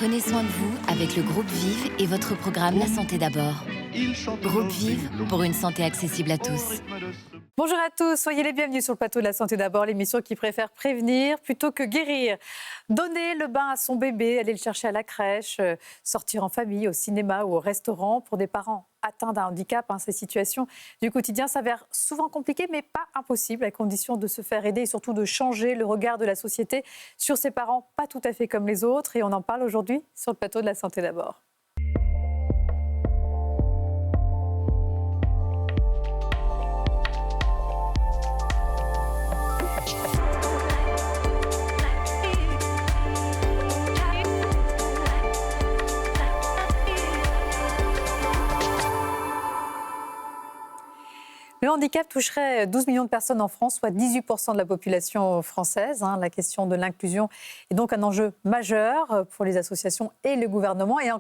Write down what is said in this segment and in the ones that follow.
Prenez soin de vous avec le groupe Vive et votre programme La Santé d'abord. Groupe Vive pour une santé accessible à tous. Bonjour à tous, soyez les bienvenus sur le plateau de La Santé d'abord, l'émission qui préfère prévenir plutôt que guérir. Donner le bain à son bébé, aller le chercher à la crèche, sortir en famille, au cinéma ou au restaurant. Pour des parents atteints d'un handicap, ces situations du quotidien s'avèrent souvent compliquées, mais pas impossibles, à condition de se faire aider et surtout de changer le regard de la société sur ces parents pas tout à fait comme les autres. Et on en parle aujourd'hui sur le plateau de La Santé d'abord. Le handicap toucherait 12 millions de personnes en France, soit 18% de la population française. La question de l'inclusion est donc un enjeu majeur pour les associations et le gouvernement. Et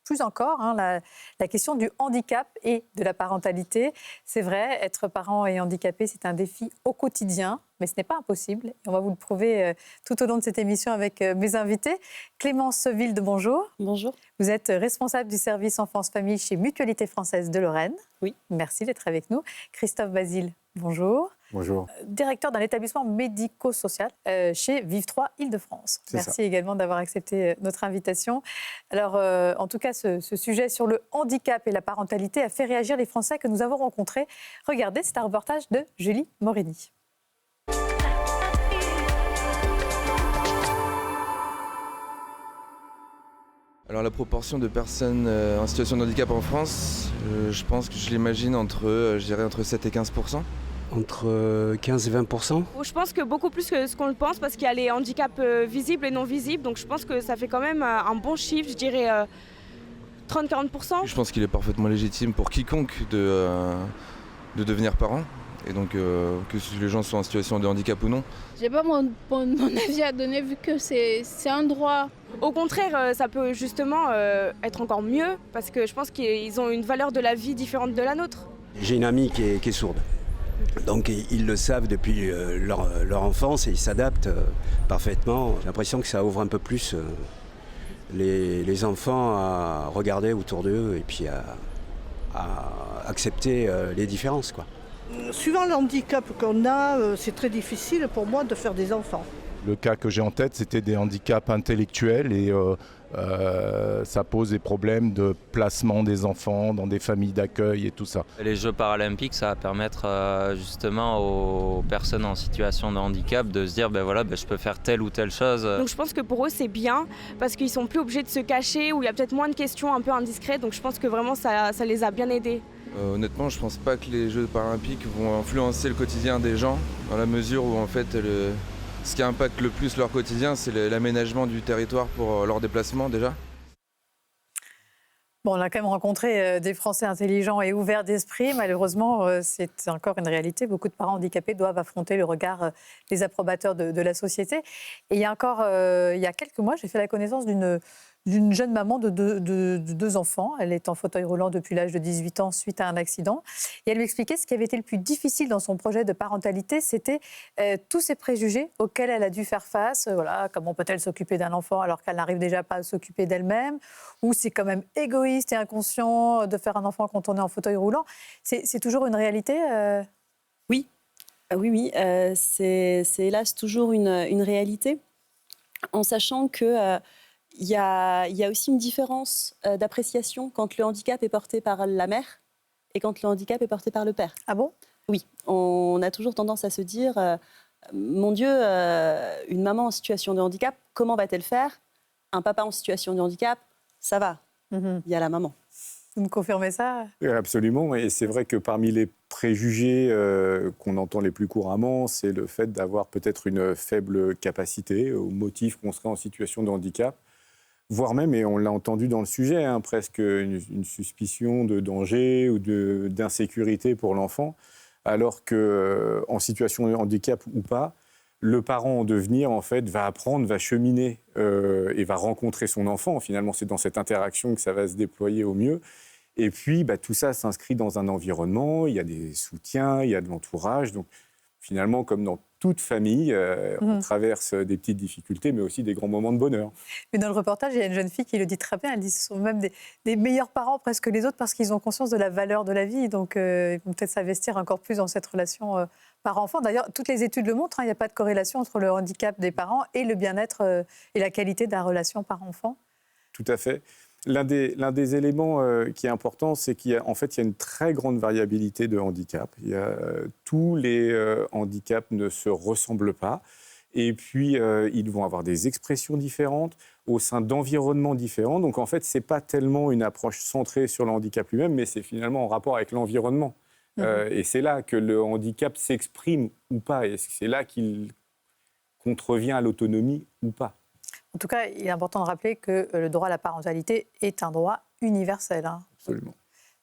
plus encore, la question du handicap et de la parentalité. C'est vrai, être parent et handicapé, c'est un défi au quotidien, mais ce n'est pas impossible. Et on va vous le prouver tout au long de cette émission avec mes invités. Clémence Wilde, bonjour. Bonjour. Vous êtes responsable du service enfance-famille chez Mutualité Française de Lorraine. Oui. Merci d'être avec nous. Christophe Basile, bonjour. Bonjour. Directeur d'un établissement médico-social chez Vive 3 Île-de-France. Merci ça. également d'avoir accepté notre invitation. Alors, en tout cas, ce sujet sur le handicap et la parentalité a fait réagir les Français que nous avons rencontrés. Regardez, c'est un reportage de Julie Morini. Alors la proportion de personnes en situation de handicap en France, je pense que je l'imagine entre 7 et 15%. Entre 15 et 20%. Je pense que beaucoup plus que ce qu'on le pense parce qu'il y a les handicaps visibles et non visibles. Donc je pense que ça fait quand même un bon chiffre, je dirais 30-40%. Je pense qu'il est parfaitement légitime pour quiconque de devenir parent. Et donc que les gens soient en situation de handicap ou non. J'ai pas mon avis à donner vu que c'est un droit. Au contraire, ça peut justement être encore mieux parce que je pense qu'ils ont une valeur de la vie différente de la nôtre. J'ai une amie qui est sourde. Donc ils le savent depuis leur enfance et ils s'adaptent parfaitement. J'ai l'impression que ça ouvre un peu plus les enfants à regarder autour d'eux et puis à accepter les différences, quoi. Suivant le handicap qu'on a, c'est très difficile pour moi de faire des enfants. Le cas que j'ai en tête, c'était des handicaps intellectuels et ça pose des problèmes de placement des enfants dans des familles d'accueil et tout ça. Les Jeux paralympiques, ça va permettre justement aux personnes en situation de handicap de se dire je peux faire telle ou telle chose. Donc je pense que pour eux c'est bien parce qu'ils sont plus obligés de se cacher ou il y a peut-être moins de questions un peu indiscrètes. Donc je pense que vraiment ça les a bien aidés. Honnêtement, je pense pas que les Jeux paralympiques vont influencer le quotidien des gens dans la mesure où en fait ce qui impacte le plus leur quotidien, c'est l'aménagement du territoire pour leur déplacement déjà. Bon, on a quand même rencontré des Français intelligents et ouverts d'esprit. Malheureusement, c'est encore une réalité. Beaucoup de parents handicapés doivent affronter le regard des approbateurs de la société. Et il y a quelques mois, j'ai fait la connaissance d'une jeune maman de deux enfants. Elle est en fauteuil roulant depuis l'âge de 18 ans suite à un accident. Et elle lui expliquait ce qui avait été le plus difficile dans son projet de parentalité, c'était tous ces préjugés auxquels elle a dû faire face. Comment peut-elle s'occuper d'un enfant alors qu'elle n'arrive déjà pas à s'occuper d'elle-même? Ou c'est quand même égoïste et inconscient de faire un enfant quand on est en fauteuil roulant. C'est toujours une réalité Oui, c'est hélas toujours une réalité, en sachant que il y a aussi une différence d'appréciation quand le handicap est porté par la mère et quand le handicap est porté par le père. Ah bon? Oui, on a toujours tendance à se dire mon Dieu, une maman en situation de handicap, comment va-t-elle faire? Un papa en situation de handicap, ça va, il y a la maman. Vous me confirmez ça? Oui, absolument, et c'est vrai que parmi les préjugés qu'on entend les plus couramment, c'est le fait d'avoir peut-être une faible capacité au motif qu'on serait en situation de handicap. Voire même, et on l'a entendu dans le sujet, presque une suspicion de danger ou d'insécurité pour l'enfant, alors qu'en situation de handicap ou pas, le parent en devenir, en fait, va apprendre, va cheminer et va rencontrer son enfant. Finalement, c'est dans cette interaction que ça va se déployer au mieux. Et puis, tout ça s'inscrit dans un environnement, il y a des soutiens, il y a de l'entourage. Donc, finalement, comme dans toute famille, on traverse des petites difficultés, mais aussi des grands moments de bonheur. Mais dans le reportage, il y a une jeune fille qui le dit très bien. Elle dit que ce sont même des meilleurs parents presque que les autres parce qu'ils ont conscience de la valeur de la vie. Donc, ils vont peut-être s'investir encore plus dans cette relation parent-enfant. D'ailleurs, toutes les études le montrent, il n'y a pas de corrélation entre le handicap des parents et le bien-être et la qualité de la relation parent-enfant. Tout à fait. L'un des éléments qui est important, c'est qu'il y a une très grande variabilité de handicap. Tous les handicaps ne se ressemblent pas. Et puis, ils vont avoir des expressions différentes au sein d'environnements différents. Donc, en fait, ce n'est pas tellement une approche centrée sur le handicap lui-même, mais c'est finalement en rapport avec l'environnement. Et c'est là que le handicap s'exprime ou pas. Et c'est là qu'il contrevient à l'autonomie ou pas. En tout cas, il est important de rappeler que le droit à la parentalité est un droit universel. Hein. Absolument.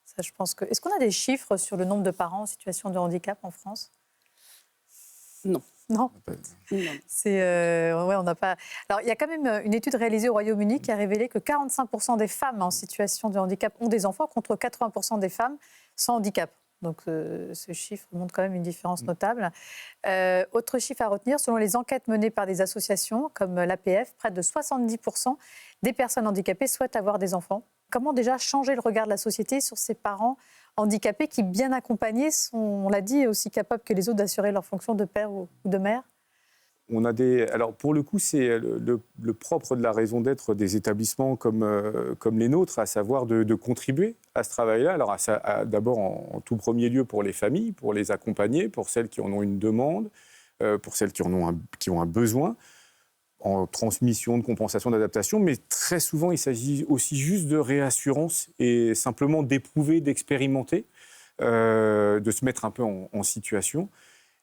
Ça, je pense que... Est-ce qu'on a des chiffres sur le nombre de parents en situation de handicap en France ? Non. Non. On n'a pas. Alors, il y a quand même une étude réalisée au Royaume-Uni qui a révélé que 45% des femmes en situation de handicap ont des enfants, contre 80% des femmes sans handicap. Donc, ce chiffre montre quand même une différence notable. Autre chiffre à retenir, selon les enquêtes menées par des associations comme l'APF, près de 70% des personnes handicapées souhaitent avoir des enfants. Comment déjà changer le regard de la société sur ces parents handicapés qui, bien accompagnés, sont, on l'a dit, aussi capables que les autres d'assurer leur fonction de père ou de mère ? Alors, pour le coup, c'est le propre de la raison d'être des établissements comme les nôtres, à savoir de contribuer à ce travail-là. Alors, d'abord, en tout premier lieu, pour les familles, pour les accompagner, pour celles qui en ont une demande, pour celles qui ont un besoin, en transmission, de compensation, d'adaptation. Mais très souvent, il s'agit aussi juste de réassurance et simplement d'éprouver, d'expérimenter, de se mettre un peu en situation.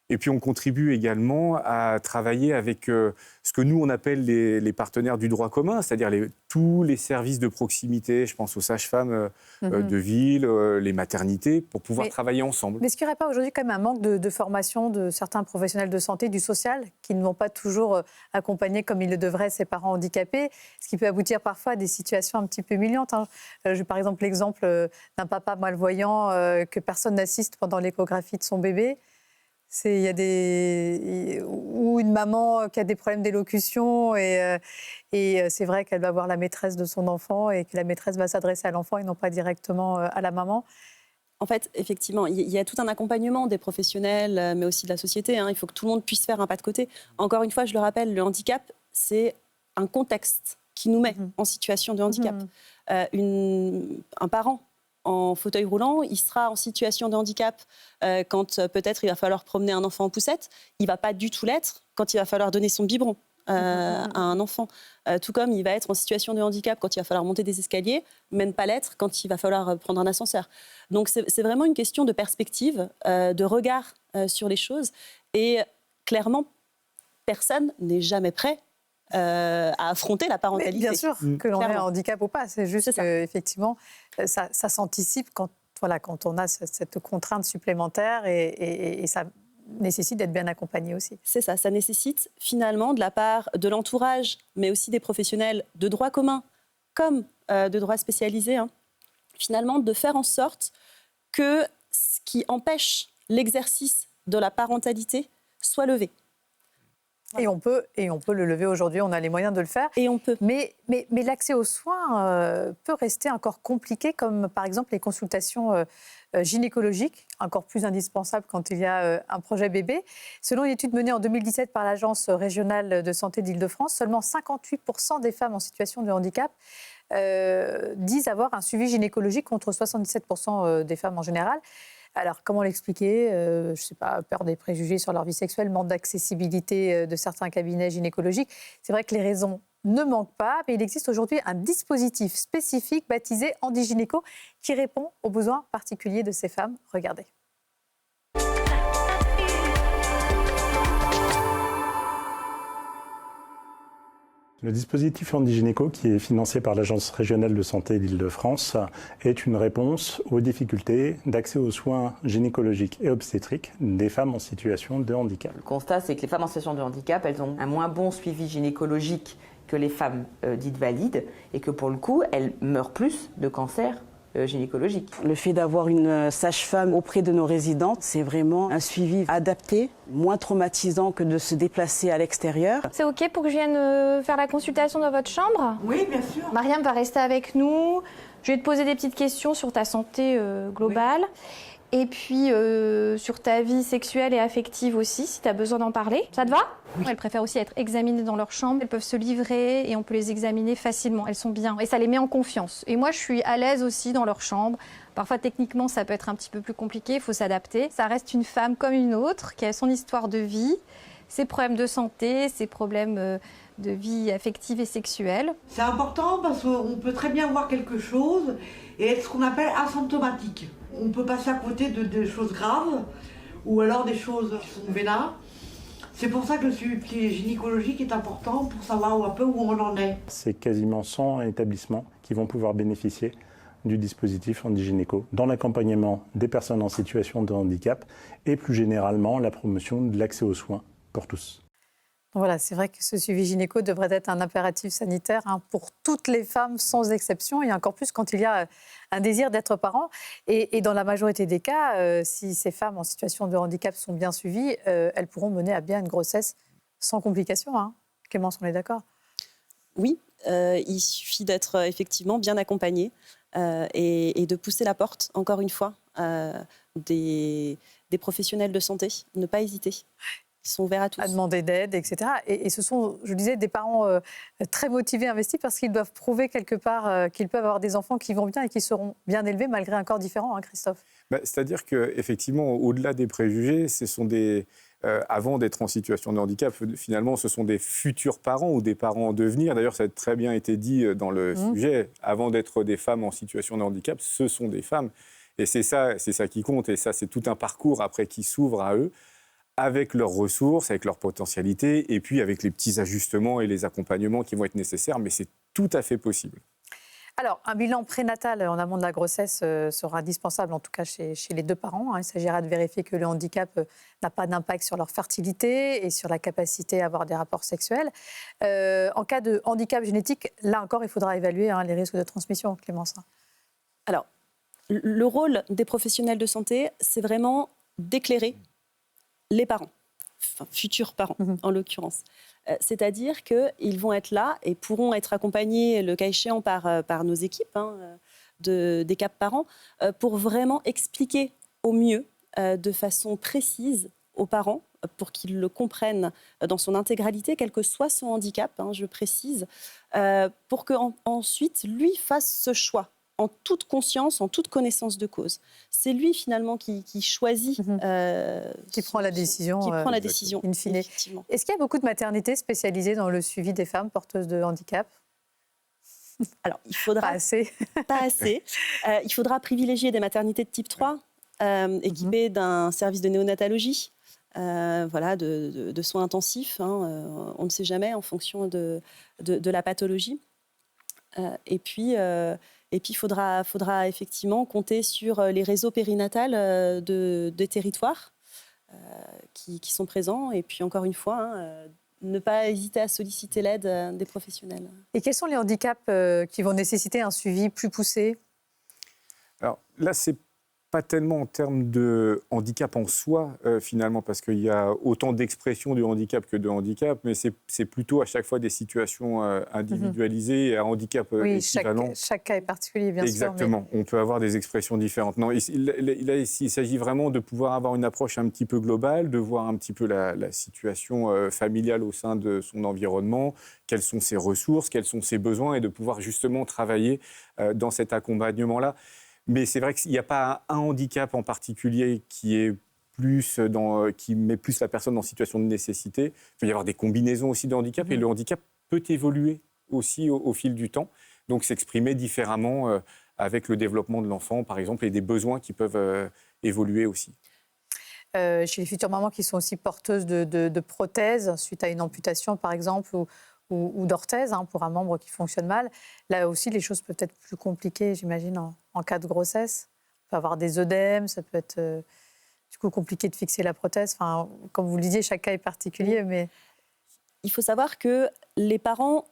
Et puis, on contribue également à travailler avec ce que nous, on appelle les partenaires du droit commun, c'est-à-dire tous les services de proximité, je pense aux sages-femmes de ville, les maternités, pour pouvoir travailler ensemble. Mais est-ce qu'il n'y aurait pas aujourd'hui quand même un manque de formation de certains professionnels de santé, du social, qui ne vont pas toujours accompagner comme ils le devraient ces parents handicapés, ce qui peut aboutir parfois à des situations un petit peu humiliantes, hein. J'ai par exemple l'exemple d'un papa malvoyant que personne n'assiste pendant l'échographie de son bébé. Il y a ou une maman qui a des problèmes d'élocution et c'est vrai qu'elle va voir la maîtresse de son enfant et que la maîtresse va s'adresser à l'enfant et non pas directement à la maman. En fait, effectivement, il y a tout un accompagnement des professionnels, mais aussi de la société. Hein. Il faut que tout le monde puisse faire un pas de côté. Encore une fois, je le rappelle, le handicap, c'est un contexte qui nous met en situation de handicap. Un parent en fauteuil roulant, il sera en situation de handicap quand peut-être il va falloir promener un enfant en poussette. Il ne va pas du tout l'être quand il va falloir donner son biberon à un enfant. Tout comme il va être en situation de handicap quand il va falloir monter des escaliers, mais ne pas l'être quand il va falloir prendre un ascenseur. Donc c'est vraiment une question de perspective, de regard sur les choses. Et clairement, personne n'est jamais prêt à affronter la parentalité. Mais bien sûr, que l'on ait un handicap ou pas. C'est juste qu'effectivement, ça s'anticipe quand on a cette contrainte supplémentaire et ça nécessite d'être bien accompagné aussi. C'est ça, ça nécessite finalement de la part de l'entourage, mais aussi des professionnels de droit commun, comme de droit spécialisé, finalement de faire en sorte que ce qui empêche l'exercice de la parentalité soit levé. Et on peut le lever aujourd'hui, on a les moyens de le faire. Et on peut. Mais l'accès aux soins peut rester encore compliqué, comme par exemple les consultations gynécologiques, encore plus indispensables quand il y a un projet bébé. Selon une étude menée en 2017 par l'Agence régionale de santé d'Île-de-France, seulement 58% des femmes en situation de handicap disent avoir un suivi gynécologique contre 77% des femmes en général. Alors, comment l'expliquer ? Je ne sais pas, peur des préjugés sur leur vie sexuelle, manque d'accessibilité de certains cabinets gynécologiques. C'est vrai que les raisons ne manquent pas, mais il existe aujourd'hui un dispositif spécifique baptisé Handigynéco qui répond aux besoins particuliers de ces femmes. Regardez. Le dispositif Handigynéco, qui est financé par l'Agence régionale de santé d'Île-de-France, est une réponse aux difficultés d'accès aux soins gynécologiques et obstétriques des femmes en situation de handicap. Le constat, c'est que les femmes en situation de handicap, elles ont un moins bon suivi gynécologique que les femmes dites valides et que pour le coup, elles meurent plus de cancer gynécologique. Le fait d'avoir une sage-femme auprès de nos résidentes, c'est vraiment un suivi adapté, moins traumatisant que de se déplacer à l'extérieur. C'est OK pour que je vienne faire la consultation dans votre chambre ? Oui, bien sûr. Mariam va rester avec nous. Je vais te poser des petites questions sur ta santé globale. Oui. Et puis sur ta vie sexuelle et affective aussi, si tu as besoin d'en parler. Ça te va ? Oui. Elles préfèrent aussi être examinées dans leur chambre. Elles peuvent se livrer et on peut les examiner facilement. Elles sont bien et ça les met en confiance. Et moi, je suis à l'aise aussi dans leur chambre. Parfois, techniquement, ça peut être un petit peu plus compliqué. Il faut s'adapter. Ça reste une femme comme une autre qui a son histoire de vie, ses problèmes de santé, ses problèmes de vie affective et sexuelle. C'est important parce qu'on peut très bien voir quelque chose et être ce qu'on appelle asymptomatique. On peut passer à côté de choses graves ou alors des choses qui sont vénales. C'est pour ça que le suivi gynécologique est important pour savoir un peu où on en est. C'est quasiment 100 établissements qui vont pouvoir bénéficier du dispositif Handigynéco dans l'accompagnement des personnes en situation de handicap et plus généralement la promotion de l'accès aux soins pour tous. Voilà, c'est vrai que ce suivi gynéco devrait être un impératif sanitaire pour toutes les femmes sans exception, et encore plus quand il y a un désir d'être parent. Et dans la majorité des cas, si ces femmes en situation de handicap sont bien suivies, elles pourront mener à bien une grossesse sans complications. Hein. Clémence, on est d'accord ? Oui, il suffit d'être effectivement bien accompagné et de pousser la porte, encore une fois, des professionnels de santé. Ne pas hésiter. Ils sont ouverts à tous. À demander d'aide, etc. Et ce sont, je disais, des parents très motivés, investis, parce qu'ils doivent prouver quelque part qu'ils peuvent avoir des enfants qui vont bien et qui seront bien élevés malgré un corps différent, hein, Christophe. C'est-à-dire qu'effectivement, au-delà des préjugés, ce sont des... avant d'être en situation de handicap, finalement, ce sont des futurs parents ou des parents en devenir. D'ailleurs, ça a très bien été dit dans le sujet. Avant d'être des femmes en situation de handicap, ce sont des femmes. Et c'est ça qui compte. Et ça, c'est tout un parcours après qui s'ouvre à eux, avec leurs ressources, avec leurs potentialités, et puis avec les petits ajustements et les accompagnements qui vont être nécessaires, mais c'est tout à fait possible. Alors, un bilan prénatal en amont de la grossesse sera indispensable, en tout cas chez les deux parents. Il s'agira de vérifier que le handicap n'a pas d'impact sur leur fertilité et sur la capacité à avoir des rapports sexuels. En cas de handicap génétique, là encore, il faudra évaluer les risques de transmission, Clémence. Alors, le rôle des professionnels de santé, c'est vraiment d'éclairer les parents, enfin futurs parents en l'occurrence. C'est-à-dire qu'ils vont être là et pourront être accompagnés, le cas échéant, par nos équipes des CAP parents, pour vraiment expliquer au mieux, de façon précise aux parents, pour qu'ils le comprennent dans son intégralité, quel que soit son handicap, je précise, pour qu'ensuite, lui fasse ce choix en toute conscience, en toute connaissance de cause. C'est lui, finalement, qui choisit... qui prend la décision. Qui prend la décision, in fine. effectivement. Est-ce qu'il y a beaucoup de maternités spécialisées dans le suivi des femmes porteuses de handicap ? Alors, il faudra... Pas assez. Pas assez. Il faudra privilégier des maternités de type 3, équipées d'un service de néonatologie, de soins intensifs. On ne sait jamais en fonction de la pathologie. Et puis, il faudra effectivement compter sur les réseaux périnatals des territoires qui sont présents. Et puis, encore une fois, ne pas hésiter à solliciter l'aide des professionnels. Et quels sont les handicaps qui vont nécessiter un suivi plus poussé ? Alors là, c'est pas tellement en termes de handicap en soi, finalement, parce qu'il y a autant d'expressions de handicap que de handicap, mais c'est plutôt à chaque fois des situations individualisées et à handicap équivalent. Chaque cas est particulier, bien sûr. Exactement, on peut avoir des expressions différentes. Non, il s'agit vraiment de pouvoir avoir une approche un petit peu globale, de voir un petit peu la situation familiale au sein de son environnement, quelles sont ses ressources, quels sont ses besoins, et de pouvoir justement travailler dans cet accompagnement-là. Mais c'est vrai qu'il n'y a pas un handicap en particulier qui met plus la personne en situation de nécessité. Il peut y avoir des combinaisons aussi de handicap, et le handicap peut évoluer aussi au fil du temps, donc s'exprimer différemment avec le développement de l'enfant, par exemple, et des besoins qui peuvent évoluer aussi. Chez les futures mamans qui sont aussi porteuses de prothèses, suite à une amputation, par exemple, ou d'orthèse, pour un membre qui fonctionne mal. Là aussi, les choses peuvent être plus compliquées, j'imagine, en cas de grossesse. On peut avoir des œdèmes, ça peut être du coup compliqué de fixer la prothèse. Enfin, comme vous le disiez, chaque cas est particulier, mais... Il faut savoir que les parents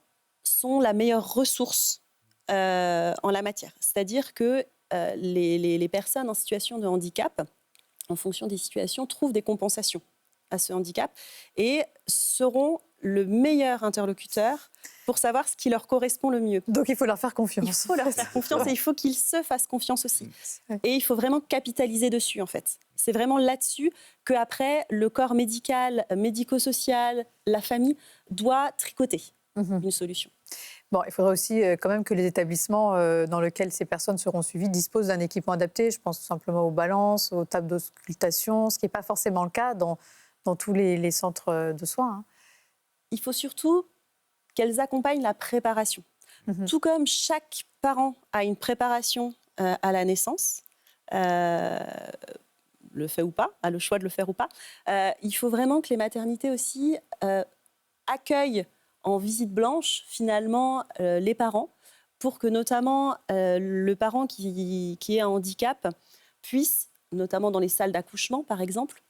sont la meilleure ressource en la matière. C'est-à-dire qu'ils les personnes en situation de handicap, en fonction des situations, trouvent des compensations à ce handicap et seront le meilleur interlocuteur pour savoir ce qui leur correspond le mieux. Donc il faut leur faire confiance. Il faut leur faire confiance et il faut qu'ils se fassent confiance aussi. Et il faut vraiment capitaliser dessus, en fait. C'est vraiment là-dessus qu'après, le corps médical, médico-social, la famille doit tricoter une solution. Bon, il faudrait aussi quand même que les établissements dans lesquels ces personnes seront suivies disposent d'un équipement adapté. Je pense tout simplement aux balances, aux tables d'auscultation, ce qui n'est pas forcément le cas dans tous les centres de soins. Hein. Il faut surtout qu'elles accompagnent la préparation. Tout comme chaque parent a une préparation à la naissance, le fait ou pas, a le choix de le faire ou pas, il faut vraiment que les maternités aussi accueillent en visite blanche, finalement, les parents, pour que notamment le parent qui est un handicap puisse, notamment dans les salles d'accouchement, par exemple,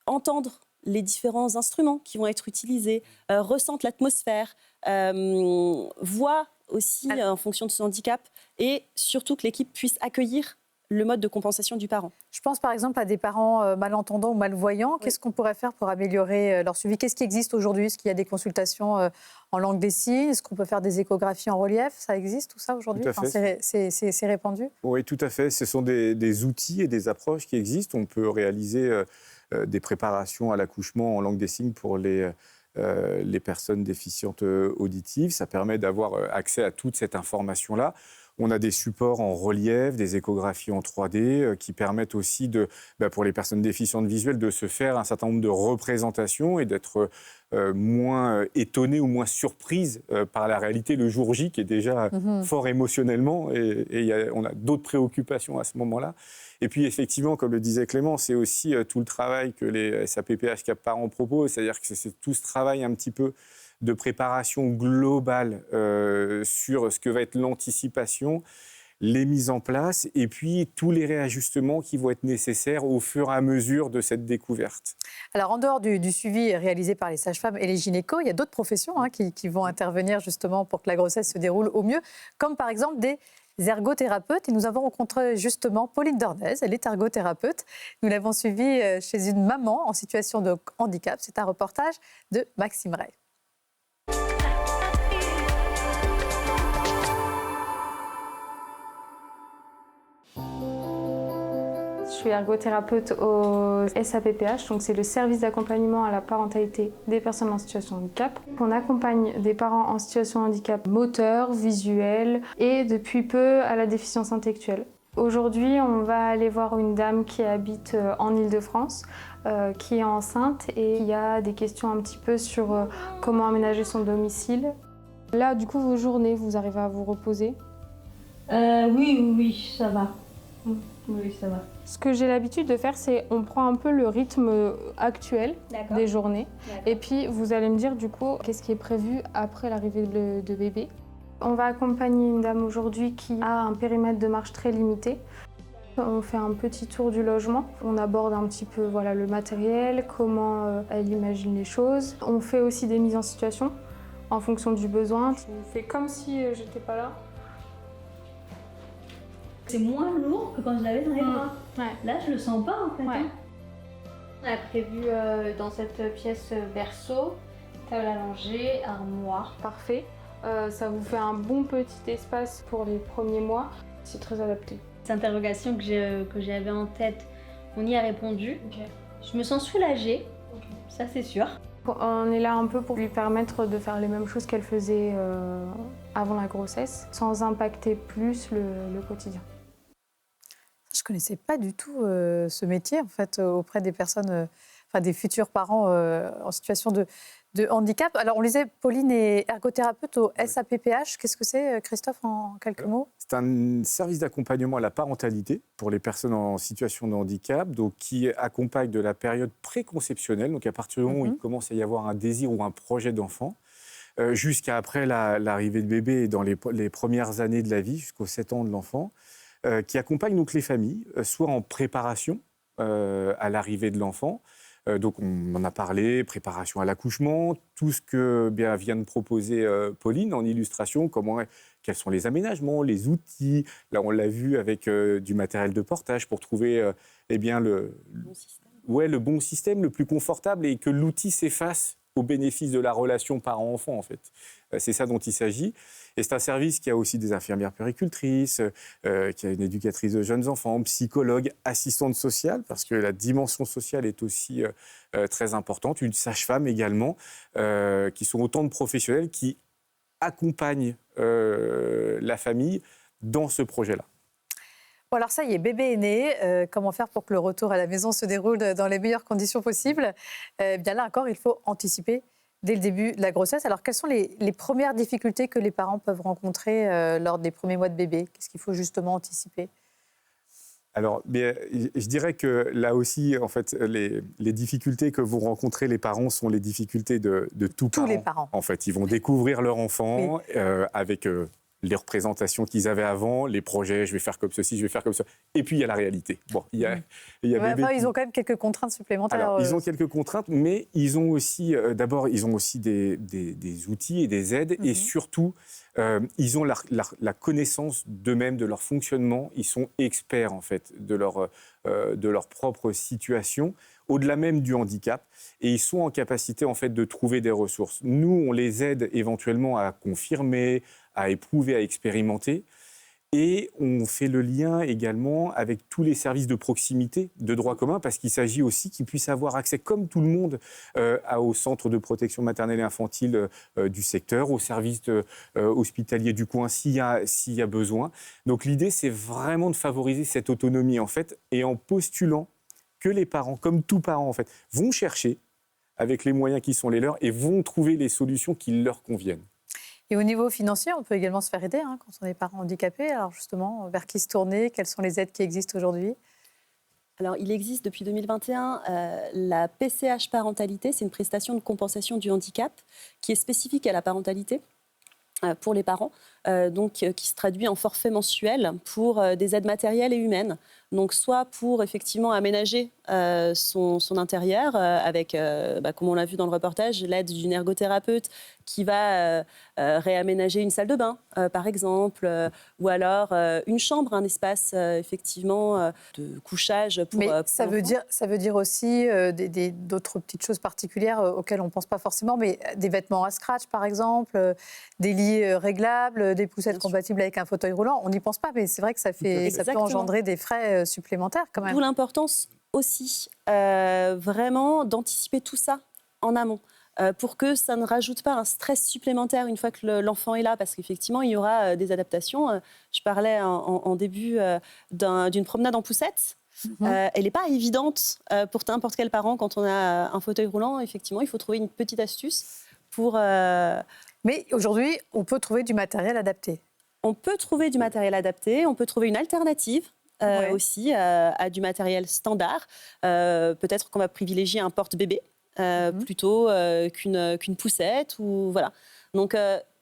entendre les différents instruments qui vont être utilisés, ressentent l'atmosphère, voient aussi en fonction de ce handicap, et surtout que l'équipe puisse accueillir le mode de compensation du parent. Je pense par exemple à des parents malentendants ou malvoyants. Oui. Qu'est-ce qu'on pourrait faire pour améliorer leur suivi? Qu'est-ce qui existe aujourd'hui? Est-ce qu'il y a des consultations en langue des signes? Est-ce qu'on peut faire des échographies en relief? Ça existe tout ça aujourd'hui? C'est répandu? Oui, tout à fait. Ce sont des outils et des approches qui existent. On peut réaliser des préparations à l'accouchement en langue des signes pour les personnes déficientes auditives. Ça permet d'avoir accès à toute cette information-là. On a des supports en relief, des échographies en 3D qui permettent aussi, pour les personnes déficientes visuelles, de se faire un certain nombre de représentations et d'être moins étonnées ou moins surprises par la réalité le jour J, qui est déjà fort émotionnellement. Et on a d'autres préoccupations à ce moment-là. Et puis, effectivement, comme le disait Clément, c'est aussi tout le travail que les SAPPH Cap Parents proposent. C'est-à-dire que c'est tout ce travail un petit peu de préparation globale sur ce que va être l'anticipation, les mises en place et puis tous les réajustements qui vont être nécessaires au fur et à mesure de cette découverte. Alors, en dehors du suivi réalisé par les sages-femmes et les gynécos, il y a d'autres professions qui vont intervenir justement pour que la grossesse se déroule au mieux, comme par exemple des ergothérapeutes. Et nous avons rencontré justement Pauline Dornez, elle est ergothérapeute. Nous l'avons suivie chez une maman en situation de handicap. C'est un reportage de Maxime Ray. Je suis ergothérapeute au SAPPH, donc c'est le service d'accompagnement à la parentalité des personnes en situation de handicap. On accompagne des parents en situation de handicap moteur, visuel et depuis peu à la déficience intellectuelle. Aujourd'hui, on va aller voir une dame qui habite en Île-de-France, qui est enceinte et il y a des questions un petit peu sur comment aménager son domicile. Là, du coup, vos journées, vous arrivez à vous reposer? Oui, ça va. Oui, ça va. Ce que j'ai l'habitude de faire, c'est on prend un peu le rythme actuel des journées. Et puis, vous allez me dire, du coup, qu'est-ce qui est prévu après l'arrivée de bébé. On va accompagner une dame aujourd'hui qui a un périmètre de marche très limité. On fait un petit tour du logement. On aborde un petit peu le matériel, comment elle imagine les choses. On fait aussi des mises en situation en fonction du besoin. Je fais comme si j'étais pas là. C'est moins lourd que quand je l'avais dans les bras. Ouais. Là, je le sens pas en fait. Ouais. On a prévu dans cette pièce berceau, table allongée, armoire. Parfait. Ça vous fait un bon petit espace pour les premiers mois. C'est très adapté. Cette interrogation que j'avais en tête, on y a répondu. Okay. Je me sens soulagée, ça c'est sûr. On est là un peu pour lui permettre de faire les mêmes choses qu'elle faisait avant la grossesse, sans impacter plus le quotidien. Je ne connaissais pas du tout ce métier en fait, auprès des personnes, des futurs parents en situation de handicap. Alors, on lisait Pauline est ergothérapeute au SAPPH. Qu'est-ce que c'est, Christophe, en quelques mots? C'est un service d'accompagnement à la parentalité pour les personnes en situation de handicap, donc qui accompagne de la période préconceptionnelle, donc à partir du moment où il commence à y avoir un désir ou un projet d'enfant, jusqu'à après l'arrivée de bébé et dans les premières années de la vie, jusqu'aux 7 ans de l'enfant, qui accompagne donc les familles, soit en préparation à l'arrivée de l'enfant, Donc on en a parlé, préparation à l'accouchement, tout ce que vient de proposer Pauline en illustration, quels sont les aménagements, les outils. Là, on l'a vu avec du matériel de portage pour trouver le bon système, le plus confortable et que l'outil s'efface au bénéfice de la relation parent-enfant, en fait. C'est ça dont il s'agit. Et c'est un service qui a aussi des infirmières puéricultrices, qui a une éducatrice de jeunes enfants, psychologue, assistante sociale, parce que la dimension sociale est aussi très importante, une sage-femme également, qui sont autant de professionnels qui accompagnent la famille dans ce projet-là. Bon, alors ça y est, bébé est né. Comment faire pour que le retour à la maison se déroule dans les meilleures conditions possibles? Bien là encore, il faut anticiper dès le début de la grossesse. Alors, quelles sont les premières difficultés que les parents peuvent rencontrer lors des premiers mois de bébé? Qu'est-ce qu'il faut justement anticiper? Alors, je dirais que là aussi, en fait, les difficultés que vous rencontrez, les parents, sont les difficultés de tous les parents. En fait, ils vont découvrir leur enfant avec les représentations qu'ils avaient avant, les projets, je vais faire comme ceci, je vais faire comme ça. Et puis, il y a la réalité. Bon, il y a bébé. Ils ont quand même quelques contraintes supplémentaires. Alors, ils ont quelques contraintes, mais ils ont aussi, d'abord, ils ont aussi des outils et des aides. Et surtout, ils ont la connaissance d'eux-mêmes, de leur fonctionnement. Ils sont experts, en fait, de leur propre situation, au-delà même du handicap. Et ils sont en capacité, en fait, de trouver des ressources. Nous, on les aide éventuellement à confirmer, à éprouver, à expérimenter. Et on fait le lien également avec tous les services de proximité de droit commun, parce qu'il s'agit aussi qu'ils puissent avoir accès, comme tout le monde, au centre de protection maternelle et infantile du secteur, aux services hospitaliers du coin, s'il y a besoin. Donc l'idée, c'est vraiment de favoriser cette autonomie, en fait, et en postulant que les parents, comme tout parent, en fait, vont chercher avec les moyens qui sont les leurs et vont trouver les solutions qui leur conviennent. Et au niveau financier, on peut également se faire aider quand on est parent handicapé. Alors justement, vers qui se tourner? Quelles sont les aides qui existent aujourd'hui? Alors, il existe depuis 2021 la PCH parentalité, c'est une prestation de compensation du handicap qui est spécifique à la parentalité pour les parents, qui se traduit en forfait mensuel pour des aides matérielles et humaines. Donc, soit pour effectivement aménager son intérieur avec, comme on l'a vu dans le reportage, l'aide d'une ergothérapeute qui va réaménager une salle de bain, par exemple, ou alors une chambre, un espace effectivement de couchage pour. Mais ça veut dire aussi d'autres petites choses particulières auxquelles on ne pense pas forcément, mais des vêtements à scratch, par exemple, des lits réglables, des poussettes compatibles avec un fauteuil roulant. On n'y pense pas, mais c'est vrai que ça peut engendrer des frais supplémentaires quand même. D'où l'importance aussi vraiment d'anticiper tout ça en amont. Pour que ça ne rajoute pas un stress supplémentaire une fois que l'enfant est là, parce qu'effectivement, il y aura des adaptations. Je parlais en début d'une promenade en poussette. Elle n'est pas évidente pour n'importe quel parent quand on a un fauteuil roulant. Effectivement, il faut trouver une petite astuce pour... Mais aujourd'hui, on peut trouver du matériel adapté. On peut trouver du matériel adapté, on peut trouver une alternative aussi à du matériel standard. Peut-être qu'on va privilégier un porte-bébé. Plutôt qu'une poussette ou voilà. Donc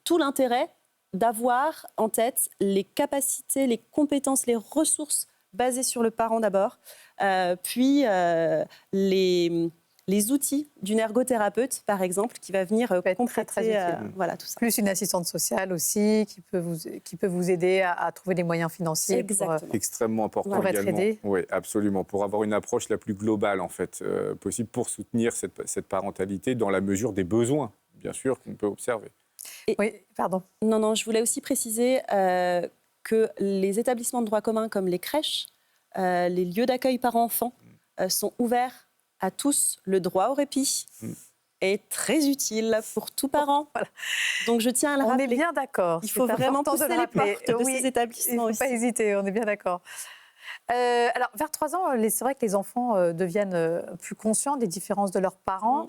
tout l'intérêt d'avoir en tête les capacités, les compétences, les ressources basées sur le parent d'abord, puis les outils d'une ergothérapeute par exemple qui va venir compléter très voilà tout ça. Plus une assistante sociale aussi qui peut vous aider à trouver les moyens financiers. Exactement. Extrêmement important pour également. Être aidé. Oui, absolument. Pour avoir une approche la plus globale en fait possible pour soutenir cette parentalité dans la mesure des besoins, bien sûr, qu'on peut observer. Oui, pardon. Non, je voulais aussi préciser que les établissements de droit commun comme les crèches, les lieux d'accueil parents-enfants sont ouverts à tous. Le droit au répit est très utile pour tout parent. Voilà. Donc je tiens à le rappeler. On est bien d'accord. Il faut vraiment pousser les portes de ces établissements. Il ne faut pas hésiter, on est bien d'accord. Alors, vers 3 ans, c'est vrai que les enfants deviennent plus conscients des différences de leurs parents.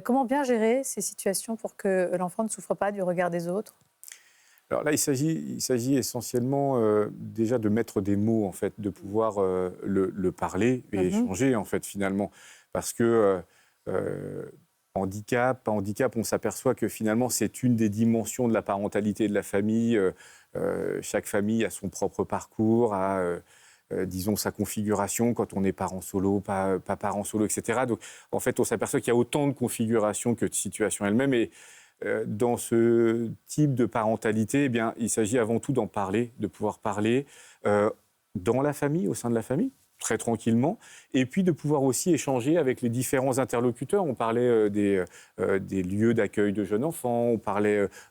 Comment bien gérer ces situations pour que l'enfant ne souffre pas du regard des autres? Alors là, il s'agit essentiellement déjà de mettre des mots, en fait, de pouvoir le parler et échanger, en fait, finalement. Parce que handicap, on s'aperçoit que finalement, c'est une des dimensions de la parentalité et de la famille. Chaque famille a son propre parcours, a disons, sa configuration quand on est parent solo, pas parent solo, etc. Donc, en fait, on s'aperçoit qu'il y a autant de configurations que de situations elles-mêmes. Et dans ce type de parentalité, eh bien, il s'agit avant tout d'en parler, de pouvoir parler dans la famille, au sein de la famille, très tranquillement, et puis de pouvoir aussi échanger avec les différents interlocuteurs. On parlait des lieux d'accueil de jeunes enfants,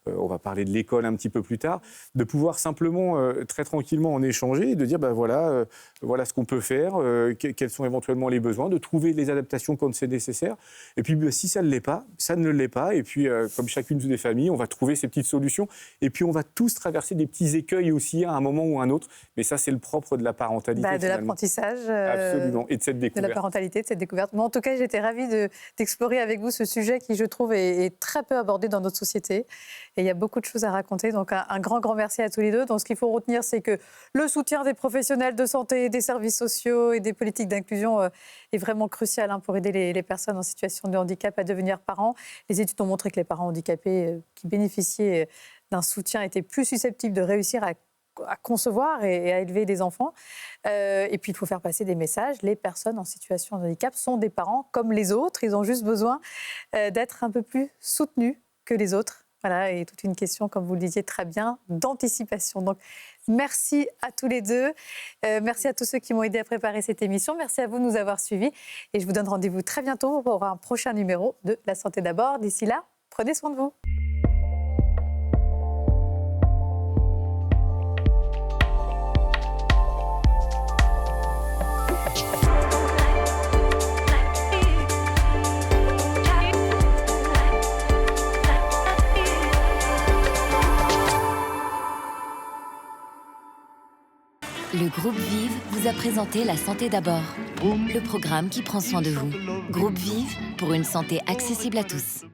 on va parler de l'école un petit peu plus tard, de pouvoir simplement, très tranquillement en échanger et de dire, voilà ce qu'on peut faire, quels sont éventuellement les besoins, de trouver les adaptations quand c'est nécessaire. Et puis, si ça ne l'est pas, ça ne l'est pas. Et puis, comme chacune des familles, on va trouver ces petites solutions. Et puis, on va tous traverser des petits écueils aussi à un moment ou à un autre. Mais ça, c'est le propre de la parentalité. De l'apprentissage. Absolument, et de cette découverte. De la parentalité, de cette découverte. Mais en tout cas, j'étais ravie d'explorer avec vous ce sujet qui, je trouve, est très peu abordé dans notre société. Et il y a beaucoup de choses à raconter. Donc, un grand merci à tous les deux. Donc, ce qu'il faut retenir, c'est que le soutien des professionnels de santé, des services sociaux et des politiques d'inclusion est vraiment crucial pour aider les personnes en situation de handicap à devenir parents. Les études ont montré que les parents handicapés qui bénéficiaient d'un soutien étaient plus susceptibles de réussir à concevoir et à élever des enfants. Et puis, il faut faire passer des messages. Les personnes en situation de handicap sont des parents comme les autres. Ils ont juste besoin d'être un peu plus soutenus que les autres. Voilà, et toute une question, comme vous le disiez très bien, d'anticipation. Donc, merci à tous les deux. Merci à tous ceux qui m'ont aidé à préparer cette émission. Merci à vous de nous avoir suivis. Et je vous donne rendez-vous très bientôt pour un prochain numéro de La Santé d'abord. D'ici là, prenez soin de vous. Le groupe Vive vous a présenté La Santé d'abord, le programme qui prend soin de vous. Groupe Vive pour une santé accessible à tous.